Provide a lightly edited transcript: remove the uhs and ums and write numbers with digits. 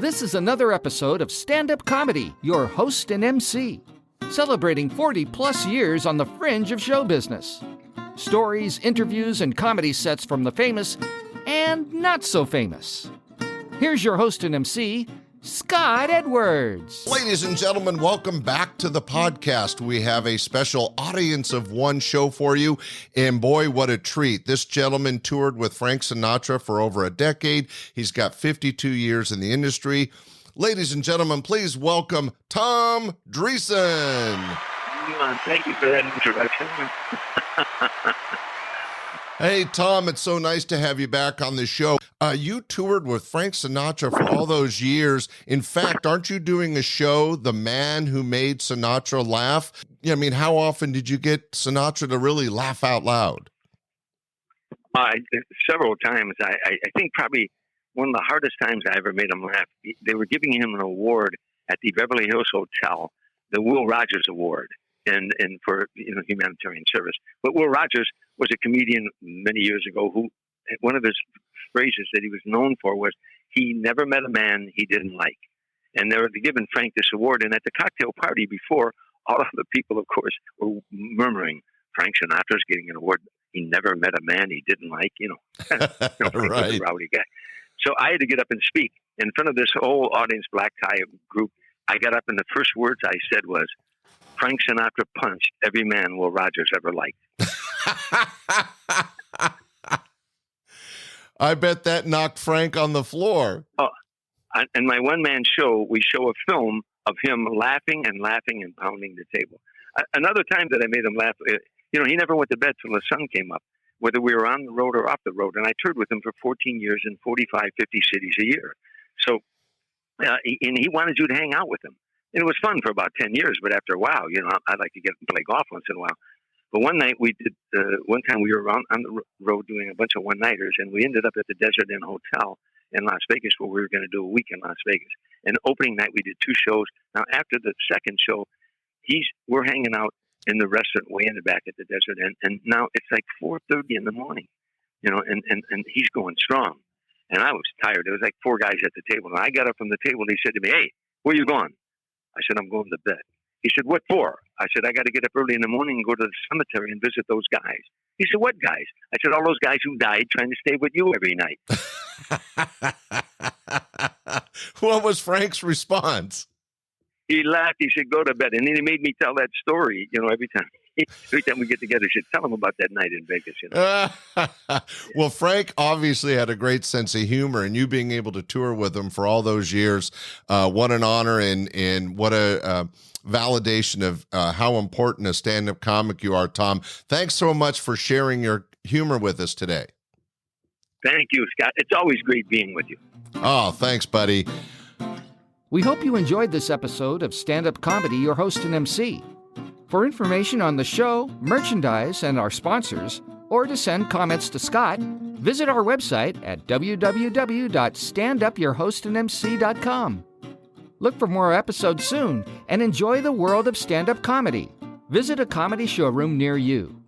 This is another episode of Standup Comedy, your host and MC, celebrating 40-plus years on the fringe of show business. Stories, interviews, and comedy sets from the famous and not so famous. Here's your host and MC, Scott Edwards. Ladies and gentlemen, welcome back to the podcast. We have a special audience of one show for you, and boy, what a treat. This gentleman toured with Frank Sinatra for over a decade. He's got 52 years in the industry. Ladies and gentlemen, please welcome Tom Dreesen. Thank you for that introduction. Hey, Tom, it's so nice to have you back on the show. You toured with Frank Sinatra for all those years. In fact, aren't you doing a show, The Man Who Made Sinatra Laugh? I mean, how often did you get Sinatra to really laugh out loud? Several times. I think probably one of the hardest times I ever made him laugh, they were giving him an award at the Beverly Hills Hotel, the Will Rogers Award, and for humanitarian service. But Will Rogers was a comedian many years ago who, one of his phrases that he was known for was, he never met a man he didn't like. And they were giving Frank this award. And at the cocktail party before, all of the people, of course, were murmuring, Frank Sinatra's getting an award. He never met a man he didn't like, Frank was a rowdy guy. So I had to get up and speak. In front of this whole audience, black tie group, I got up and the first words I said was, Frank Sinatra punched every man Will Rogers ever liked. I bet that knocked Frank on the floor. Oh, and my one-man show, we show a film of him laughing and pounding the table. Another time that I made him laugh, he never went to bed till the sun came up, whether we were on the road or off the road. And I toured with him for 14 years in 45, 50 cities a year. So, and he wanted you to hang out with him. And it was fun for about 10 years, but after a while, I'd like to get and play golf once in a while. But one night one time we were on the road doing a bunch of one-nighters, and we ended up at the Desert Inn Hotel in Las Vegas where we were going to do a week in Las Vegas. And opening night, we did 2 shows. Now, after the second show, we're hanging out in the restaurant way in the back at the Desert Inn, and now it's like 4:30 in the morning, and he's going strong. And I was tired. There was like 4 guys at the table. And I got up from the table, and he said to me, hey, where you going? I said, I'm going to bed. He said, what for? I said, I got to get up early in the morning and go to the cemetery and visit those guys. He said, what guys? I said, all those guys who died trying to stay with you every night. What was Frank's response? He laughed. He said, go to bed. And then he made me tell that story, every time. Every time we get together, he said, tell him about that night in Vegas. Well, Frank obviously had a great sense of humor, and you being able to tour with him for all those years, what an honor and what a validation of how important a stand-up comic you are, Tom. Thanks so much for sharing your humor with us today. Thank you, Scott. It's always great being with you. Oh, thanks, buddy. We hope you enjoyed this episode of Stand-Up Comedy, your host and MC. For information on the show, merchandise, and our sponsors, or to send comments to Scott, visit our website at www.standupyourhostandmc.com. Look for more episodes soon and enjoy the world of stand-up comedy. Visit a comedy showroom near you.